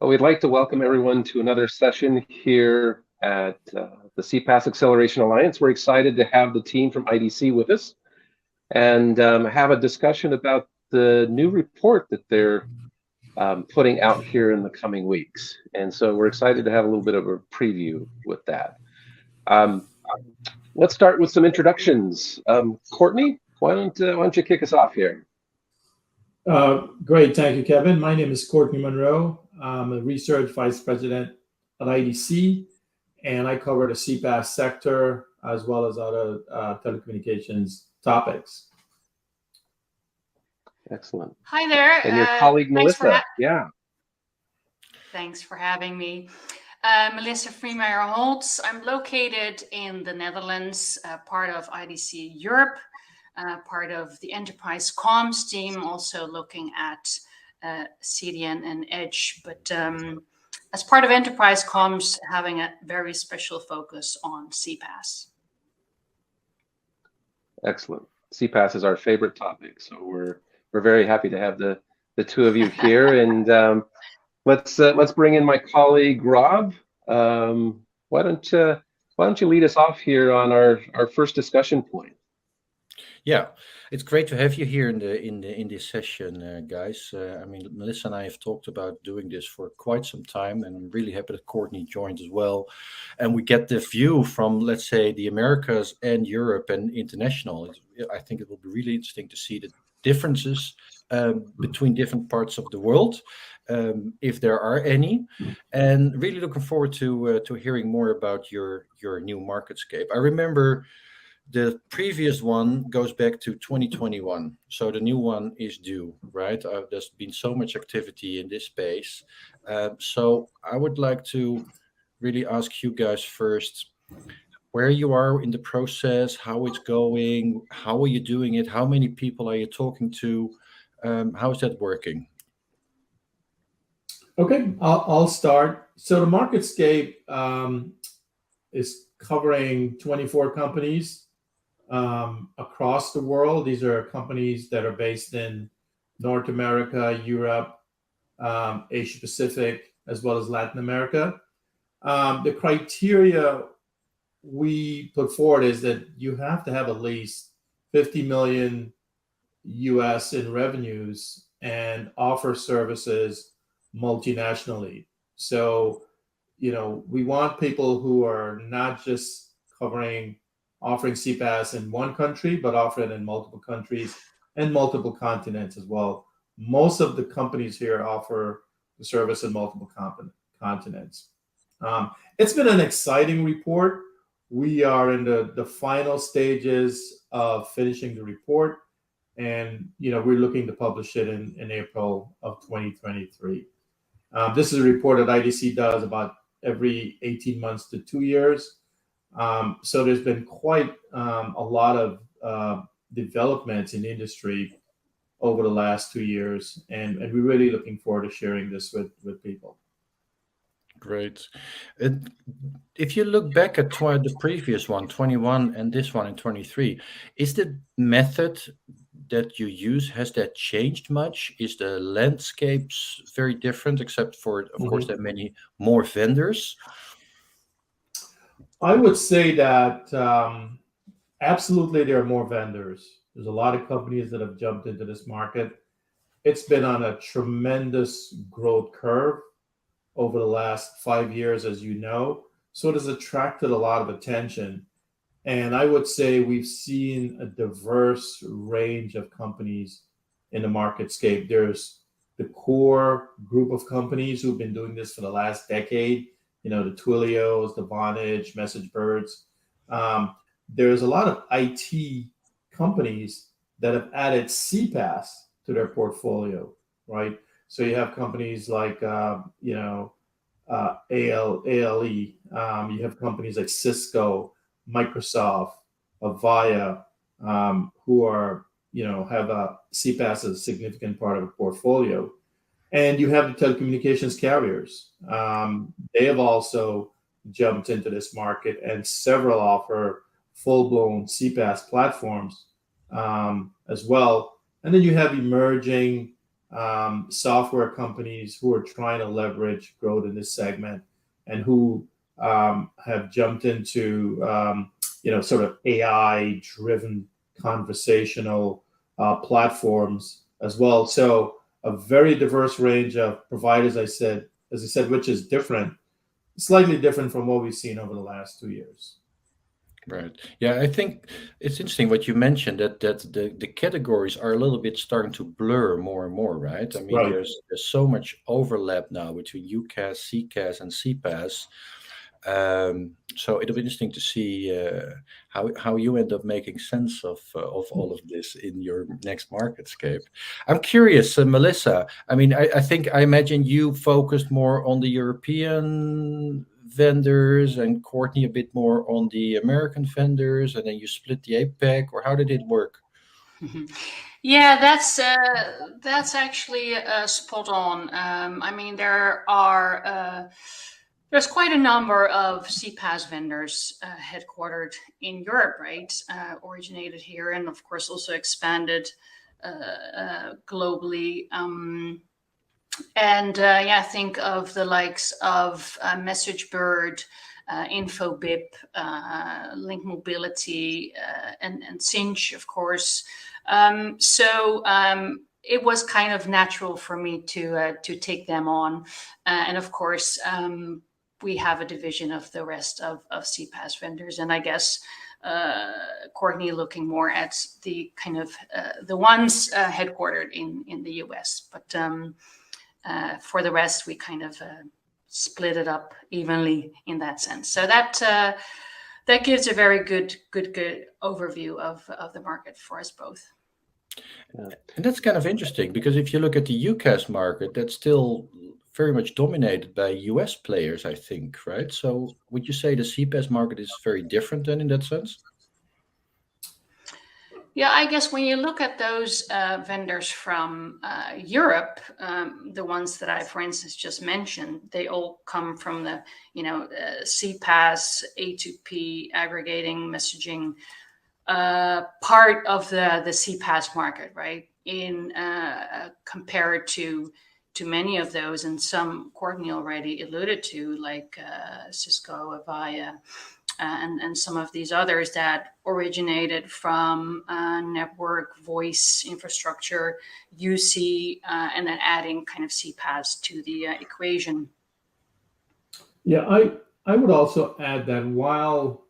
Well, we'd like to welcome everyone to another session here at the CPaaS Acceleration Alliance. We're excited to have the team from IDC with us and have a discussion about the new report that they're putting out here in the coming weeks. And so we're excited to have a little bit of a preview with that. Let's start with some introductions. Courtney, why don't you kick us off here? Great, thank you, Kevin. My name is Courtney Munroe. I'm a research vice president at IDC, and I cover the CPaaS sector as well as other telecommunications topics. Excellent. Hi there. And your colleague, Melissa. Yeah. Thanks for having me. Melissa Fremeijer-Holtz. I'm located in the Netherlands, part of IDC Europe. Part of the enterprise comms team, also looking at CDN and Edge, but as part of enterprise comms, having a very special focus on CPaaS. Excellent. CPaaS is our favorite topic, so we're very happy to have the two of you here. And let's bring in my colleague Rob. Why don't you lead us off here on our first discussion point? Yeah, it's great to have you here in this session, guys. I mean, Melissa and I have talked about doing this for quite some time, and I'm really happy that Courtney joined as well. And we get the view from, let's say, the Americas and Europe and international. I think it will be really interesting to see the differences between different parts of the world, if there are any. And really looking forward to hearing more about your new Marketscape. I remember the previous one goes back to 2021, so the new one is due, right? There's been so much activity in this space. So I would like to really ask you guys first where you are in the process, how it's going, how are you doing it, how many people are you talking to, how is that working? Okay, I'll start. So the Marketscape is covering 24 companies across the world. These are companies that are based in North America, Europe, Asia Pacific, as well as Latin America. The criteria we put forward is that you have to have at least 50 million US in revenues and offer services multinationally. So, we want people who are not just offering CPaaS in one country, but offer it in multiple countries and multiple continents as well. Most of the companies here offer the service in multiple continents. It's been an exciting report. We are in the final stages of finishing the report, and we're looking to publish it in April of 2023. This is a report that IDC does about every 18 months to 2 years. So there's been quite a lot of developments in the industry over the last 2 years, and we're really looking forward to sharing this with people. Great. If you look back at the previous one, 21, and this one in 23, is the method that you use, has that changed much? Is the landscapes very different, except for, of course, there are many more vendors? I would say that absolutely there are more vendors. There's a lot of companies that have jumped into this market. It's been on a tremendous growth curve over the last 5 years, as you know. So it has attracted a lot of attention. And I would say we've seen a diverse range of companies in the Marketscape. There's the core group of companies who've been doing this for the last decade. The Twilios, the Vonage, MessageBirds. There's a lot of IT companies that have added CPaaS to their portfolio, right? So you have companies like, ALE. You have companies like Cisco, Microsoft, Avaya, who are, have a CPaaS as a significant part of a portfolio. And you have the telecommunications carriers. They have also jumped into this market, and several offer full-blown CPaaS platforms as well. And then you have emerging software companies who are trying to leverage growth in this segment and who have jumped into sort of AI-driven conversational platforms as well. So a very diverse range of providers, as I said, which is different, slightly different from what we've seen over the last 2 years. Right. Yeah, I think it's interesting what you mentioned that the categories are a little bit starting to blur more and more, right? I mean, Right. there's so much overlap now between UCaaS, CCaaS, and CPaaS. So it'll be interesting to see how you end up making sense of all of this in your next Marketscape. I'm curious, Melissa. I mean, I imagine you focused more on the European vendors and Courtney a bit more on the American vendors, and then you split the APAC, or how did it work? Yeah, that's actually spot on. I mean, there's quite a number of CPaaS vendors headquartered in Europe, right? Originated here and, of course, also expanded globally. Think of the likes of MessageBird, Infobip, Link Mobility, and Cinch, of course. It was kind of natural for me to take them on, and of course, we have a division of the rest of CPaaS vendors, and I guess Courtney looking more at the kind of the ones headquartered in the US, but for the rest, we kind of split it up evenly in that sense. So that gives a very good overview of the market for us both. And that's kind of interesting because if you look at the UCaaS market, that's still very much dominated by US players, I think, right? So would you say the CPaaS market is very different then in that sense? Yeah, I guess when you look at those vendors from Europe, the ones that I, for instance, just mentioned, they all come from the, CPaaS, A2P, aggregating messaging part of the CPaaS market, right? In compared to many of those, and some Courtney already alluded to, like Cisco, Avaya, and some of these others that originated from network voice infrastructure, UC, and then adding kind of CPaaS to the equation. Yeah, I would also add that while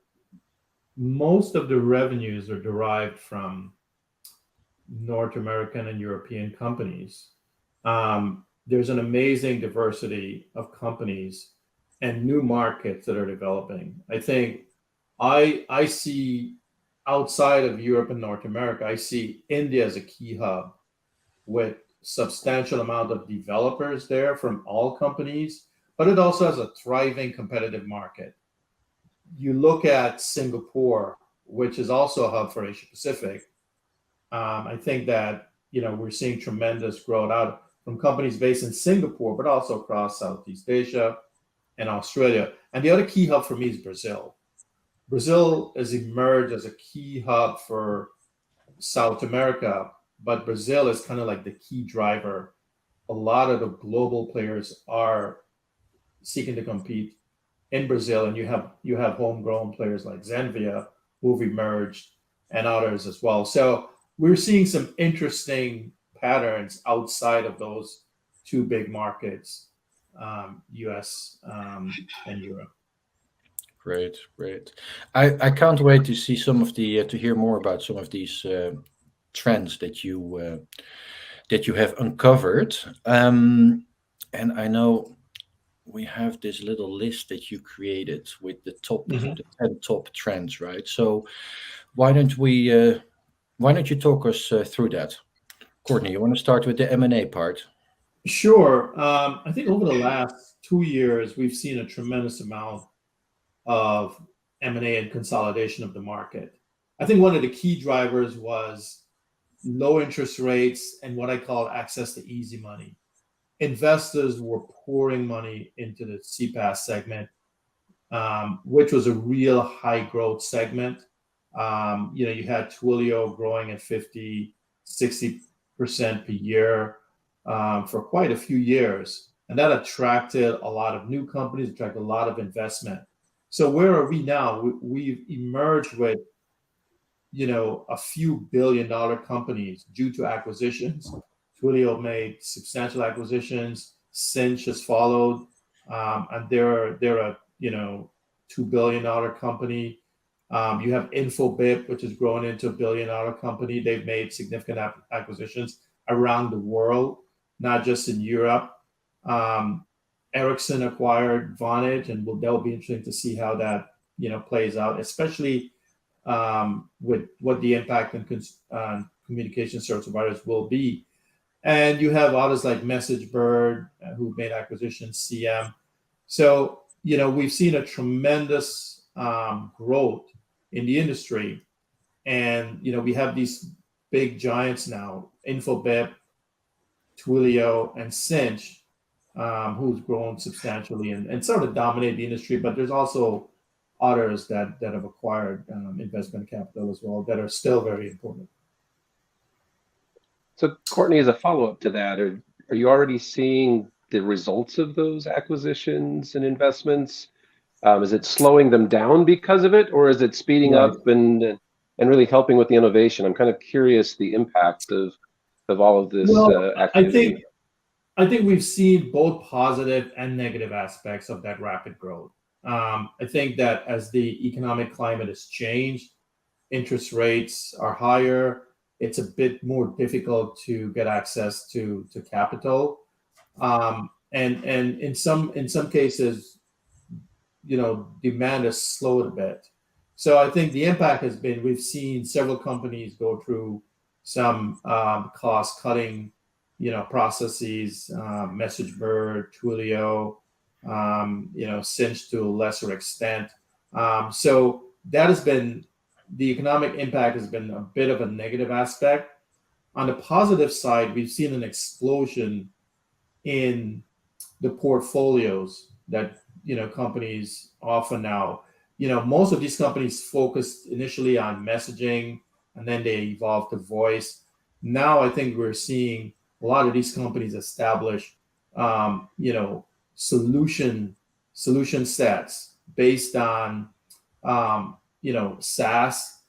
most of the revenues are derived from North American and European companies, there's an amazing diversity of companies and new markets that are developing. I think I see outside of Europe and North America, I see India as a key hub with substantial amount of developers there from all companies, but it also has a thriving competitive market. You look at Singapore, which is also a hub for Asia Pacific. I think that we're seeing tremendous growth out from companies based in Singapore, but also across Southeast Asia and Australia. And the other key hub for me is Brazil. Brazil has emerged as a key hub for South America, but Brazil is kind of like the key driver. A lot of the global players are seeking to compete in Brazil, and you have homegrown players like Zenvia who've emerged and others as well. So we're seeing some interesting patterns outside of those two big markets, US and Europe. Great. I can't wait to see to hear more about some of these trends that you have uncovered. And I know we have this little list that you created with the 10 top trends, right? So why don't you talk us through that? Courtney, you want to start with the M&A part? Sure. I think over the last 2 years, we've seen a tremendous amount of M&A and consolidation of the market. I think one of the key drivers was low interest rates and what I call access to easy money. Investors were pouring money into the CPaaS segment, which was a real high growth segment. You had Twilio growing at 50, 60% per year. for quite a few years. And that attracted a lot of new companies, attracted a lot of investment. So where are we now? We've emerged with, a few billion-dollar companies due to acquisitions. Twilio made substantial acquisitions. Cinch has followed, and they're a $2 billion company. You have Infobip, which has grown into $1 billion company. They've made significant acquisitions around the world, not just in Europe. Ericsson acquired Vonage, and that'll be interesting to see how that plays out, especially with what the impact on communication service providers will be. And you have others like MessageBird, who made acquisitions, CM. So we've seen a tremendous growth in the industry, and we have these big giants now, Infobip, Twilio, and Cinch, who's grown substantially and sort of dominate the industry. But there's also others that have acquired investment capital as well that are still very important. So, Courtney, as a follow-up to that, are you already seeing the results of those acquisitions and investments? Is it slowing them down because of it, or is it speeding up and really helping with the innovation? I'm kind of curious the impact of all of this activity. I think we've seen both positive and negative aspects of that rapid growth. I think that as the economic climate has changed, interest rates are higher. It's a bit more difficult to get access to capital, and in some cases, demand has slowed a bit. So I think the impact has been, we've seen several companies go through some cost cutting, processes, MessageBird, Twilio, Cinch to a lesser extent. So that has been, the economic impact has been a bit of a negative aspect. On the positive side, we've seen an explosion in the portfolios that companies offer now. Most of these companies focused initially on messaging, and then they evolved to voice. Now I think we're seeing a lot of these companies establish, solution sets based on, SaaS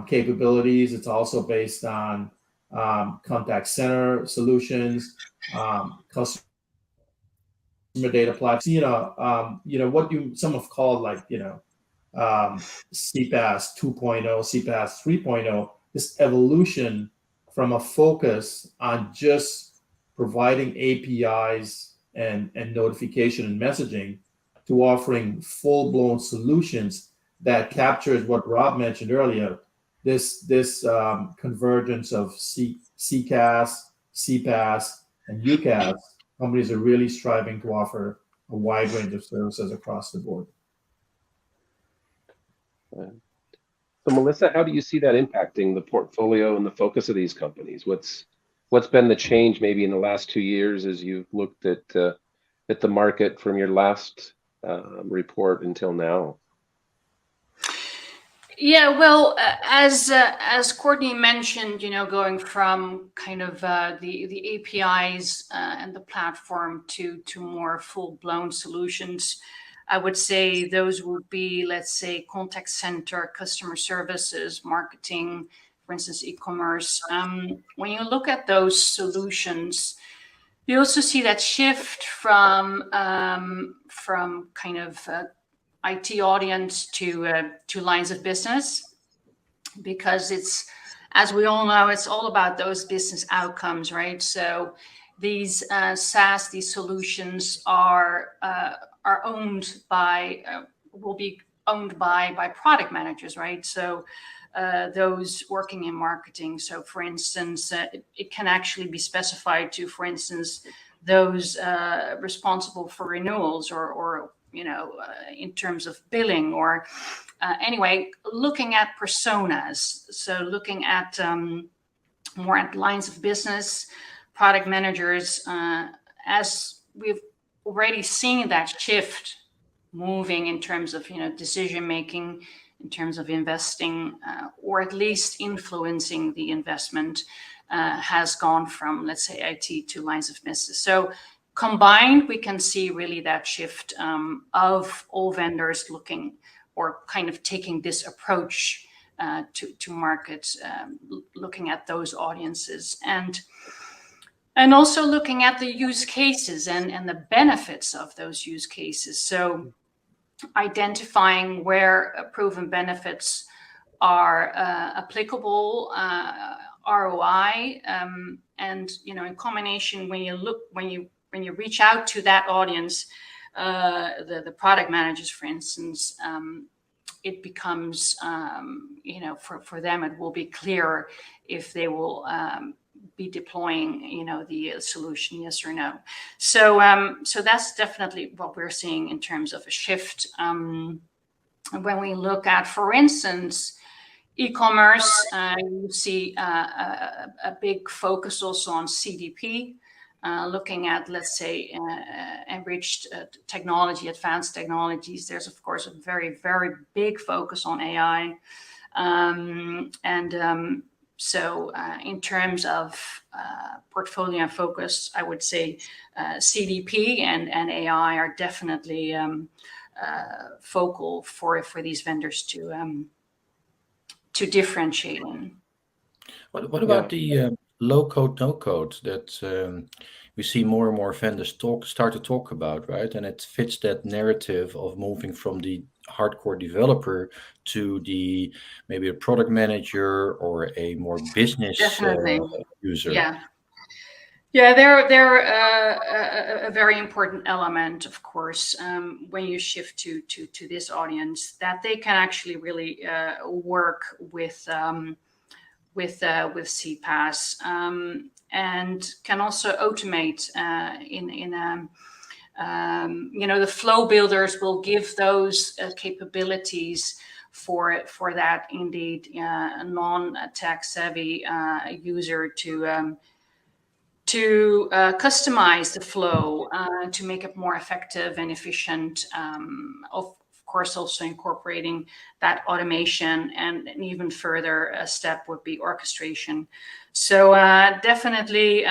capabilities. It's also based on contact center solutions, customer data platforms. What some have called like, CPaaS 2.0, CPaaS 3.0, this evolution from a focus on just providing APIs and notification and messaging to offering full-blown solutions that captures what Rob mentioned earlier, this convergence of CCaaS, CPaaS, and UCaaS. Companies are really striving to offer a wide range of services across the board. So, Melissa, how do you see that impacting the portfolio and the focus of these companies? What's been the change maybe in the last 2 years as you've looked at the market from your last report until now? Yeah, well, as Courtney mentioned, going from kind of the APIs and the platform to more full-blown solutions, I would say those would be, let's say, contact center, customer services, marketing, for instance, e-commerce. When you look at those solutions, you also see that shift from kind of IT audience to lines of business, because it's, as we all know, it's all about those business outcomes, right? So these SaaS, these solutions will be owned by product managers, right? So those working in marketing. So for instance, it can actually be specified to, for instance, those responsible for renewals or in terms of billing, or anyway, looking at personas. So looking at more at lines of business, product managers, as we've already seen that shift moving in terms of decision making in terms of investing or at least influencing the investment has gone from, let's say, IT to lines of business. So combined, we can see really that shift of all vendors looking or kind of taking this approach to markets, looking at those audiences and also looking at the use cases and the benefits of those use cases. So identifying where proven benefits are applicable, ROI, and in combination, when you reach out to that audience, the product managers, for instance, it becomes for them it will be clear if they will be deploying the solution, yes or no. So that's definitely what we're seeing in terms of a shift. When we look at, for instance, e-commerce, you see a big focus also on CDP, looking at, let's say, enriched technology, advanced technologies. There's, of course, a very, very big focus on AI. So in terms of portfolio focus, I would say CDP and AI are definitely focal for these vendors to differentiate in. What about the low code, no code that we see more and more vendors start to talk about, right? And it fits that narrative of moving from the hardcore developer to the maybe a product manager or a more business user. Yeah, they're a very important element, of course, when you shift to this audience, that they can actually really work with CPaaS and can also automate the flow builders will give those capabilities for that indeed non-tech savvy user to customize the flow to make it more effective and efficient. Of course, also incorporating that automation, and an even further step would be orchestration. So definitely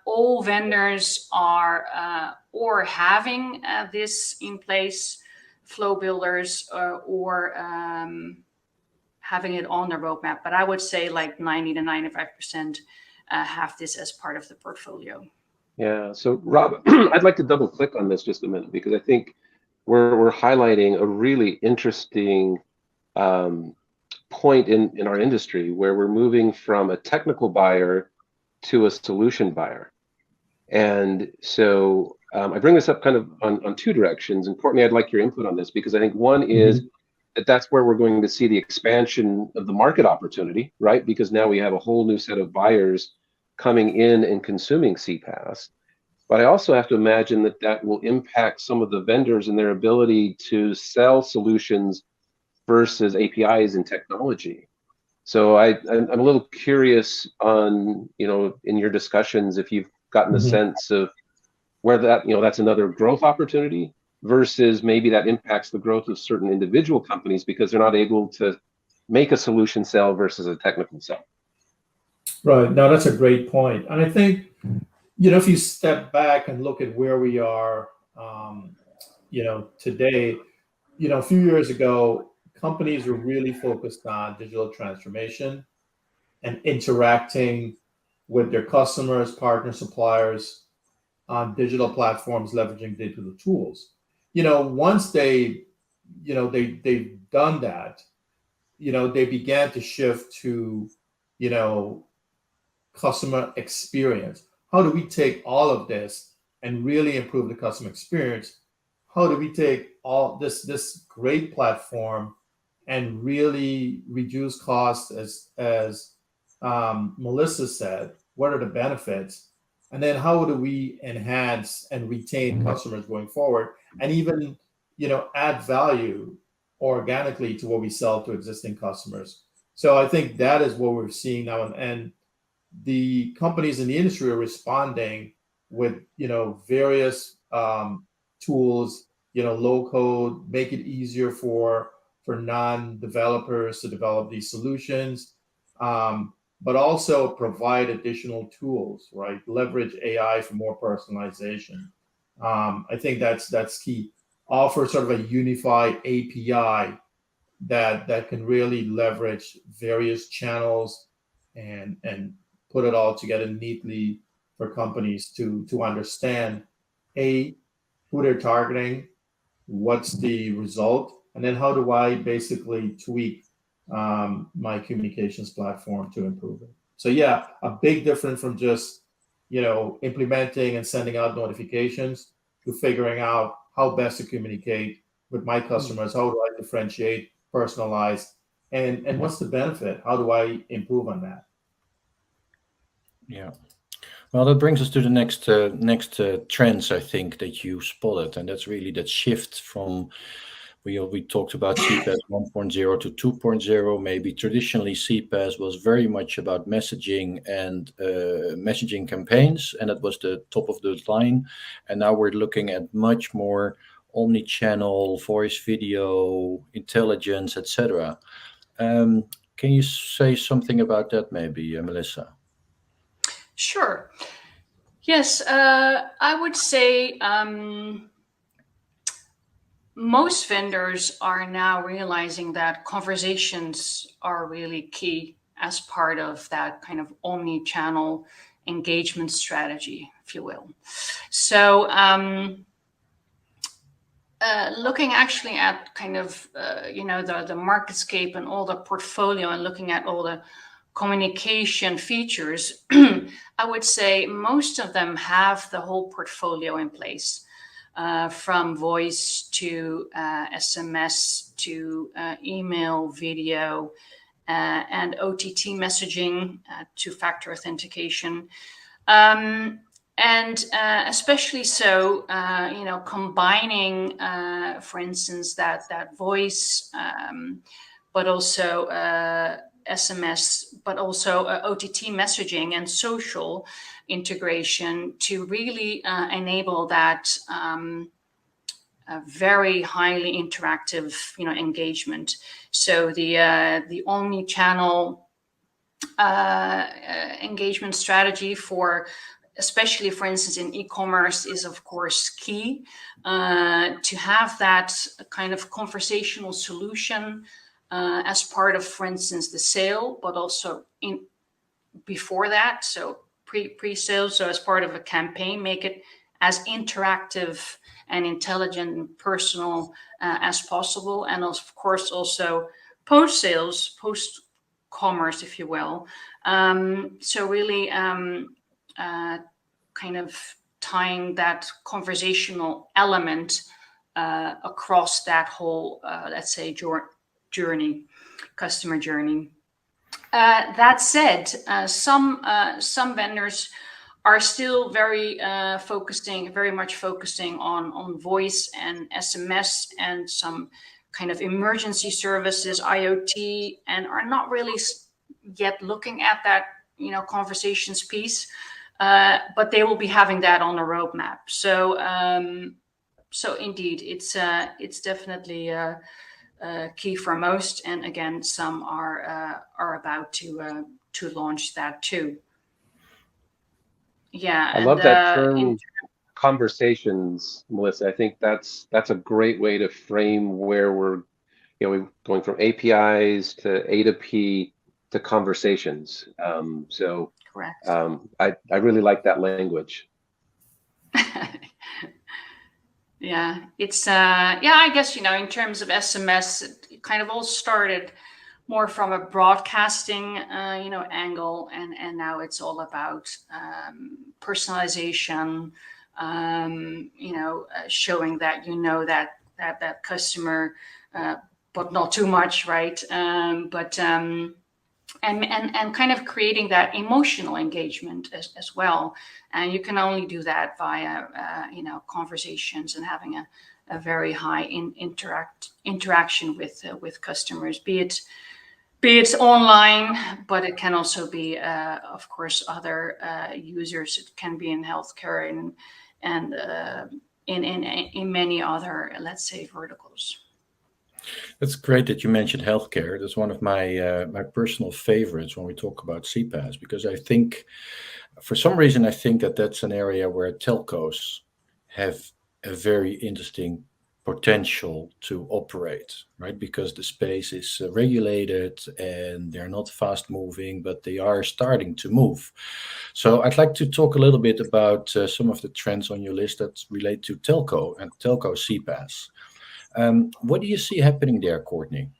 all vendors are or having this in place, flow builders, or having it on their roadmap. But I would say like 90 to 95% have this as part of the portfolio. Yeah. So Rob, I'd like to double click on this just a minute, because I think we're highlighting a really interesting point in our industry where we're moving from a technical buyer to a solution buyer. And so I bring this up kind of on two directions. And Courtney, I'd like your input on this, because I think one is that's where we're going to see the expansion of the market opportunity, right? Because now we have a whole new set of buyers coming in and consuming CPaaS. But I also have to imagine that will impact some of the vendors and their ability to sell solutions versus APIs and technology. So I'm a little curious on, in your discussions, if you've gotten a sense of where that's another growth opportunity versus maybe that impacts the growth of certain individual companies because they're not able to make a solution sell versus a technical sell. Right. No, that's a great point. And I think, if you step back and look at where we are, today, a few years ago, companies were really focused on digital transformation and interacting with their customers, partners, suppliers on digital platforms, leveraging digital tools. Once they've done that, they began to shift to, customer experience. How do we take all of this and really improve the customer experience? How do we take all this great platform and really reduce costs, as Melissa said? What are the benefits? And then how do we enhance and retain customers going forward, and even add value organically to what we sell to existing customers? So I think that is what we're seeing now, and the companies in the industry are responding with various tools, low code, make it easier for for non-developers to develop these solutions, but also provide additional tools, right? Leverage AI for more personalization. I think that's key. Offer sort of a unified API that can really leverage various channels and put it all together neatly for companies to understand who they're targeting, what's the result, and then how do I basically tweak my communications platform to improve it. So yeah, a big difference from just implementing and sending out notifications to figuring out how best to communicate with my customers. How do I differentiate, personalize, and what's the benefit? How do I improve on that? Yeah. Well, that brings us to the next trends, I think, that you spotted, and that's really that shift from we talked about CPaaS 1.0 to 2.0. Maybe traditionally CPaaS was very much about messaging and messaging campaigns, and that was the top of the line. And now we're looking at much more omni-channel, voice, video, intelligence, etc. Can you say something about that, maybe, Melissa? Sure. Yes, I would say most vendors are now realizing that conversations are really key as part of that kind of omni-channel engagement strategy, if you will. So looking actually at kind of, the Marketscape and all the portfolio and looking at all the communication features, I would say most of them have the whole portfolio in place, from voice to SMS to email, video, and OTT messaging, two-factor authentication. And especially so, combining, for instance, that voice, but also SMS, but also OTT messaging and social integration to really enable that very highly interactive, engagement. So the omni-channel engagement strategy especially for instance in e-commerce is of course key, to have that kind of conversational solution as part of, for instance, the sale, but also before that, so pre-sale, so as part of a campaign, make it as interactive and intelligent and personal as possible, and of course also post-sales, post-commerce, if you will. So really kind of tying that conversational element across that whole, let's say, customer journey. That said, some vendors are still very much focusing on voice and SMS and some kind of emergency services, IoT, and are not really yet looking at that, conversations piece. But they will be having that on a roadmap. So, so indeed, it's definitely key for most, and again, some are about to launch that too. Yeah, I love that term, conversations, Melissa. I think that's a great way to frame where we're going from APIs to A2P to conversations. So correct. I really like that language. Yeah, it's I guess in terms of SMS, it kind of all started more from a broadcasting angle, and now it's all about personalization, showing that that customer, but not too much, right? But and kind of creating that emotional engagement as well. And you can only do that via conversations and having a very high interaction with customers, be it online, but it can also be of course other users. It can be in healthcare and in many other, let's say, verticals. That's great that you mentioned healthcare. That's one of my personal favorites when we talk about CPaaS, because I think, for some reason, I think that that's an area where telcos have a very interesting potential to operate, right? Because the space is regulated and they're not fast moving, but they are starting to move. So I'd like to talk a little bit about some of the trends on your list that relate to telco and telco CPaaS. What do you see happening there, Courtney?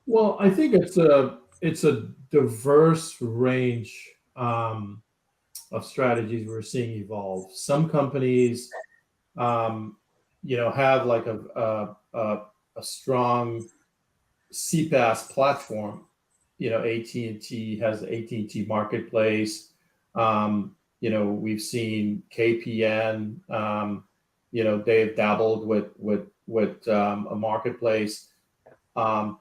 Well, I think it's a diverse range of strategies we're seeing evolve. Some companies, um, have like a strong CPaaS platform. AT&T has the AT&T Marketplace. We've seen KPN. They've dabbled with a marketplace. For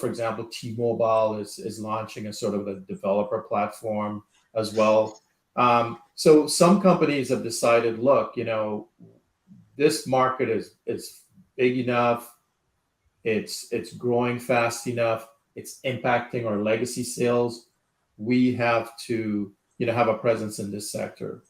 example, T-Mobile is launching a sort of a developer platform as well. So some companies have decided, look, this market is big enough, it's growing fast enough, it's impacting our legacy sales. We have to, have a presence in this sector,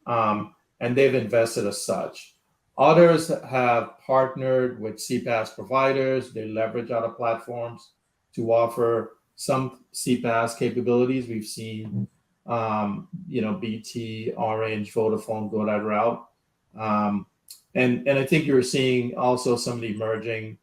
and they've invested as such. Others have partnered with CPaaS providers. They leverage other platforms to offer some CPaaS capabilities. We've seen, BT, Orange, Vodafone go that route. And I think you're seeing also some of the emerging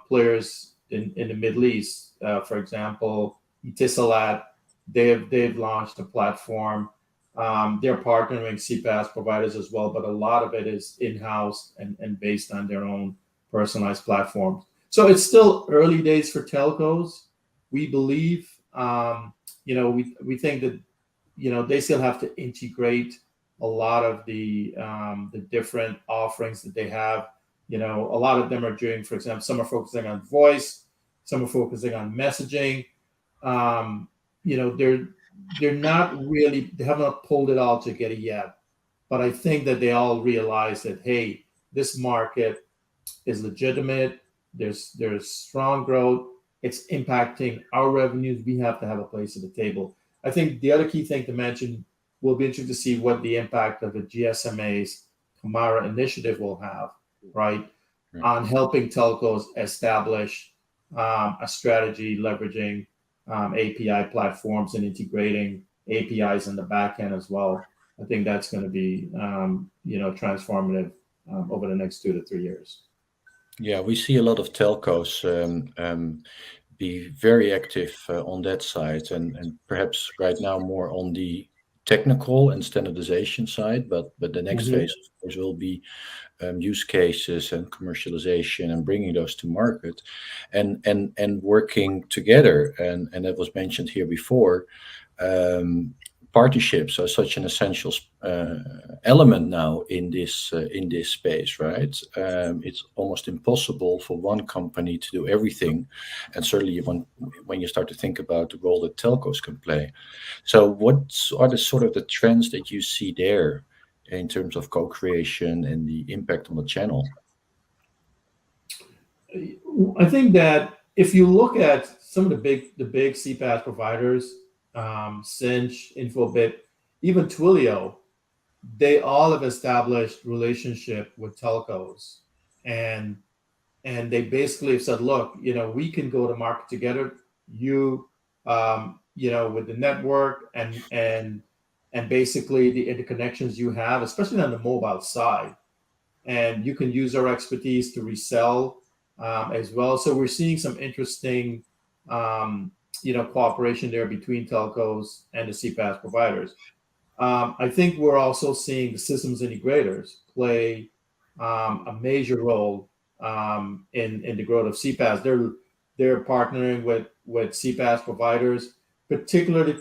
players in the Middle East. For example, Etisalat, they've launched a platform. They're partnering CPaaS providers as well, but a lot of it is in-house and based on their own personalized platforms. So it's still early days for telcos. We believe, we think that, they still have to integrate a lot of the different offerings that they have. A lot of them are doing, for example, some are focusing on voice, some are focusing on messaging. They're not really, they have not pulled it all together yet. But I think that they all realize that, hey, this market is legitimate. There's strong growth. It's impacting our revenues. We have to have a place at the table. I think the other key thing to mention, we'll be interested to see what the impact of the GSMA's Kamara initiative will have, right, on helping telcos establish a strategy leveraging API platforms and integrating APIs in the back end as well. I think that's going to be, transformative over the next 2 to 3 years. Yeah, we see a lot of telcos be very active on that side, and perhaps right now more on the technical and standardization side. But the next phase, of course, will be use cases and commercialization and bringing those to market, and working together. And that was mentioned here before. Partnerships are such an essential element now in this space, right? It's almost impossible for one company to do everything, and certainly when you start to think about the role that telcos can play. So, what are the sort of the trends that you see there in terms of co-creation and the impact on the channel? I think that if you look at some of the big CPaaS providers, Cinch, Infobit, even Twilio, they all have established relationship with telcos, and they basically have said, look, we can go to market together. With the network and basically the interconnections you have, especially on the mobile side, and you can use our expertise to resell as well. So we're seeing some interesting cooperation there between telcos and the CPaaS providers. I think we're also seeing the systems integrators play a major role in the growth of CPaaS. They're partnering with CPaaS providers, particularly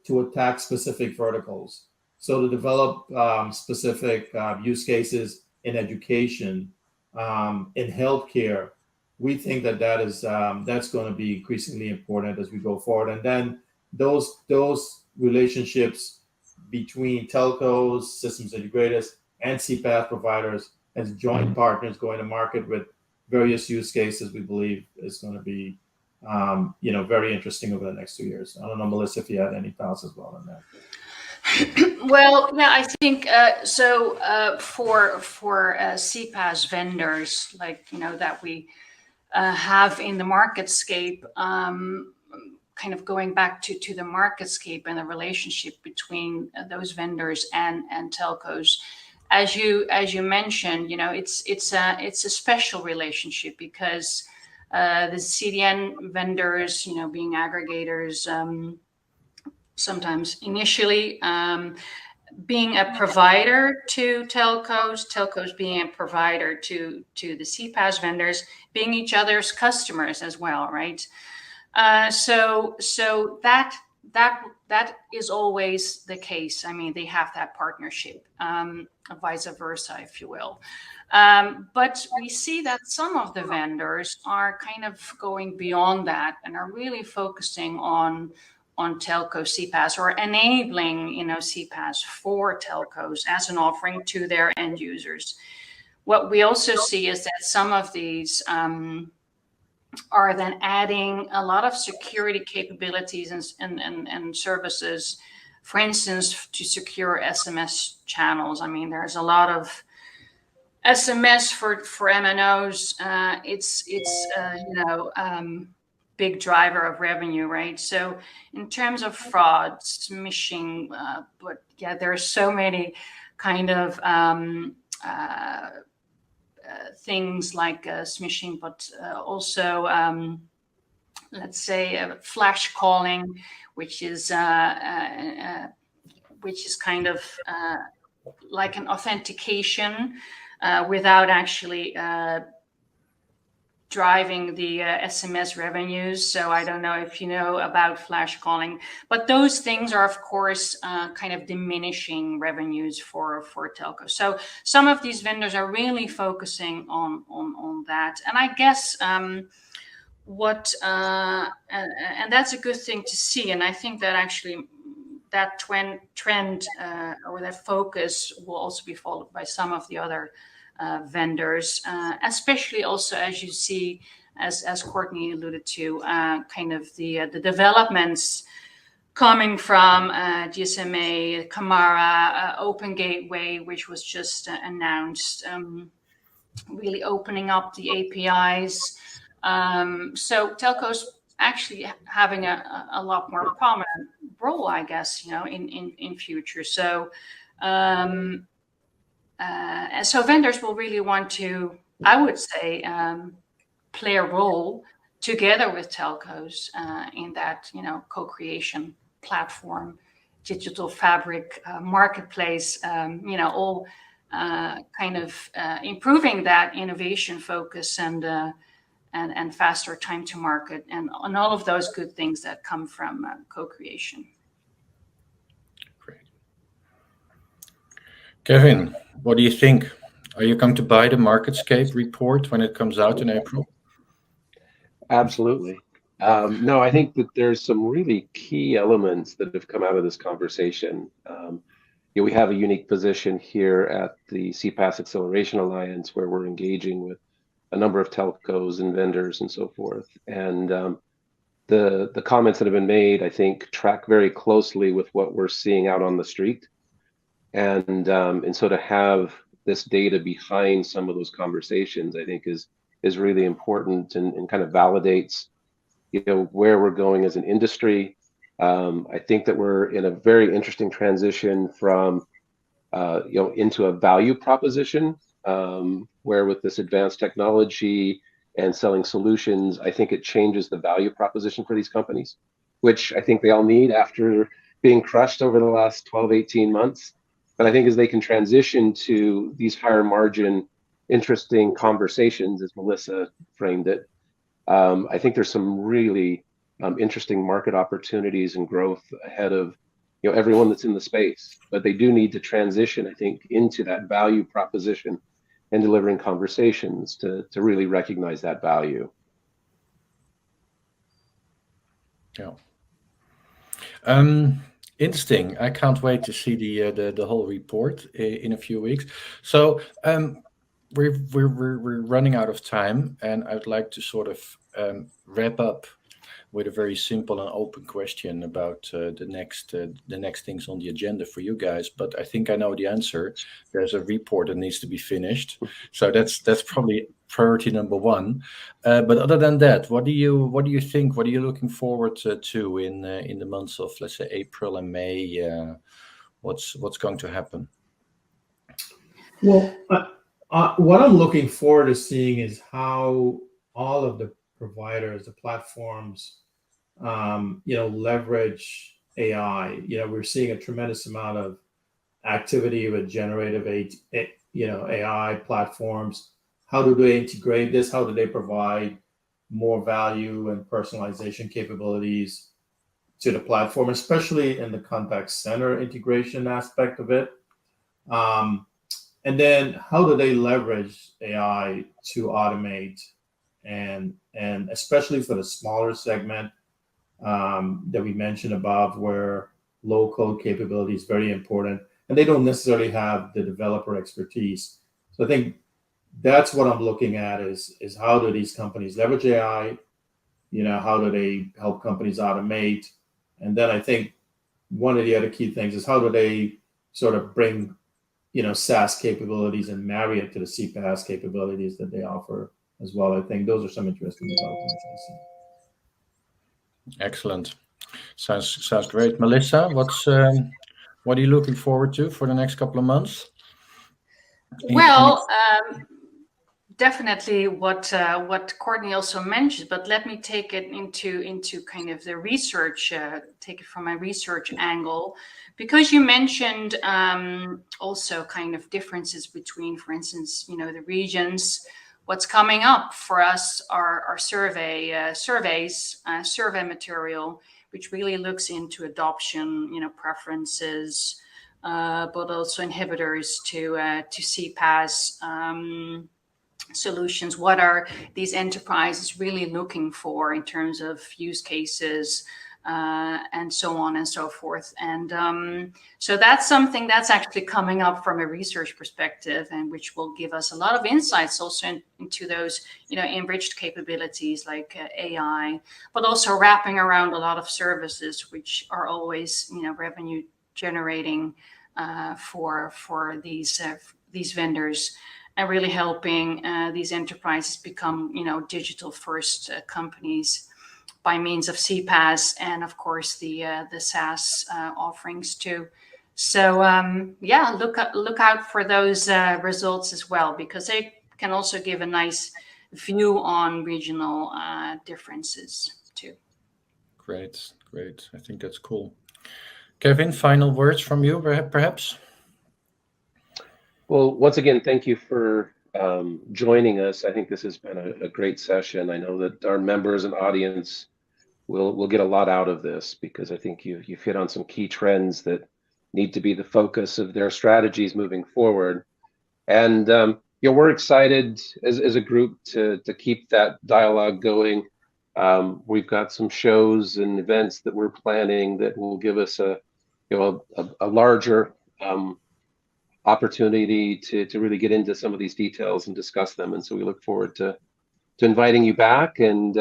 to attack specific verticals. So to develop specific use cases in education, in healthcare. We think that's going to be increasingly important as we go forward. And then those relationships between telcos, systems integrators, and CPaaS providers as joint partners going to market with various use cases we believe is going to be, very interesting over the next 2 years. I don't know, Melissa, if you had any thoughts as well on that. Well, yeah, I think for CPaaS vendors, like that we have in the Marketscape, kind of going back to the Marketscape and the relationship between those vendors and telcos. As you mentioned, it's a special relationship because the CDN vendors, being aggregators, sometimes initially being a provider to telcos being a provider to the CPaaS vendors, being each other's customers as well, right? So that is always the case. I mean, they have that partnership, vice versa, if you will. But we see that some of the vendors are kind of going beyond that and are really focusing on telco CPaaS or enabling, CPaaS for telcos as an offering to their end users. What we also see is that some of these are then adding a lot of security capabilities and services, for instance, to secure SMS channels. I mean, there's a lot of SMS for MNOs. It's big driver of revenue, right? So in terms of fraud, smishing, but yeah, there are so many kind of things like smishing, but also let's say flash calling, which is kind of like an authentication without actually driving the SMS revenues. So I don't know if you know about flash calling, but those things are of course kind of diminishing revenues for telco. So some of these vendors are really focusing on that, and I guess and that's a good thing to see. And I think that actually that trend or that focus will also be followed by some of the other vendors, especially also as you see, as Courtney alluded to, kind of the developments coming from GSMA, Camara, Open Gateway, which was just announced, really opening up the APIs. So telcos actually having a lot more prominent role, I guess, in future. So. So vendors will really want to, I would say, play a role together with telcos in that, co-creation platform, digital fabric, marketplace, all kind of improving that innovation focus and faster time to market and all of those good things that come from co-creation. Kevin, what do you think? Are you going to buy the Marketscape report when it comes out in April? Absolutely. No, I think that there's some really key elements that have come out of this conversation. We have a unique position here at the CPaaS Acceleration Alliance where we're engaging with a number of telcos and vendors and so forth. And the comments that have been made, I think, track very closely with what we're seeing out on the street. And so to have this data behind some of those conversations, I think is really important and kind of validates, where we're going as an industry. I think that we're in a very interesting transition from, into a value proposition, where with this advanced technology and selling solutions, I think it changes the value proposition for these companies, which I think they all need after being crushed over the last 12, 18 months. But I think as they can transition to these higher margin, interesting conversations, as Melissa framed it, I think there's some really interesting market opportunities and growth ahead of everyone that's in the space. But they do need to transition, I think, into that value proposition and delivering conversations to really recognize that value. Yeah. Interesting. I can't wait to see the whole report in a few weeks. So we're running out of time, and I'd like to sort of wrap up with a very simple and open question about the next things on the agenda for you guys. But I think I know the answer. There's a report that needs to be finished, so that's probably priority number one. But other than that, what do you think? What are you looking forward to in the months of, let's say, April and May? What's going to happen? Well, what I'm looking forward to seeing is how all of the providers, the platforms, leverage AI. We're seeing a tremendous amount of activity with generative AI platforms. How do they integrate this? How do they provide more value and personalization capabilities to the platform, especially in the contact center integration aspect of it? And then how do they leverage AI to automate and especially for the smaller segment that we mentioned above, where low code capability is very important and they don't necessarily have the developer expertise. So I think that's what I'm looking at is how do these companies leverage AI? How do they help companies automate? And then I think one of the other key things is how do they sort of bring SaaS capabilities and marry it to the CPaaS capabilities that they offer as well. I think those are some interesting developments I see. Excellent. Sounds great. Melissa, what are you looking forward to for the next couple of months? Well, definitely what Courtney also mentioned, but let me take it into kind of the research, take it from my research angle, because you mentioned also kind of differences between, for instance, the regions. What's coming up for us are survey material, which really looks into adoption, preferences, but also inhibitors to CPaaS solutions. What are these enterprises really looking for in terms of use cases, and so on and so forth. And so that's something that's actually coming up from a research perspective, and which will give us a lot of insights also into those, enriched capabilities like AI, but also wrapping around a lot of services, which are always, revenue generating for these vendors, and really helping these enterprises become, digital first companies by means of CPaaS and, of course, the SaaS offerings too. So look out for those results as well, because they can also give a nice view on regional differences too. Great. I think that's cool. Kevin, final words from you, perhaps? Well, once again, thank you for joining us. I think this has been a great session. I know that our members and audience will get a lot out of this, because I think you've hit on some key trends that need to be the focus of their strategies moving forward. And we're excited as a group to keep that dialogue going. We've got some shows and events that we're planning that will give us a larger opportunity to really get into some of these details and discuss them. And so we look forward to inviting you back and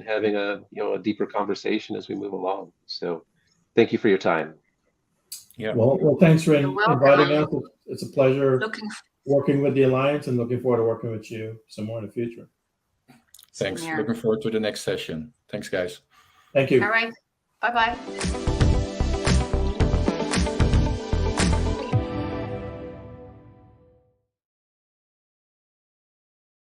having a deeper conversation as we move along. So thank you for your time. Yeah. Well, thanks for inviting us. It's a pleasure working with the Alliance, and looking forward to working with you some more in the future. Thanks. Looking forward to the next session. Thanks, guys. Thank you. All right. Bye-bye.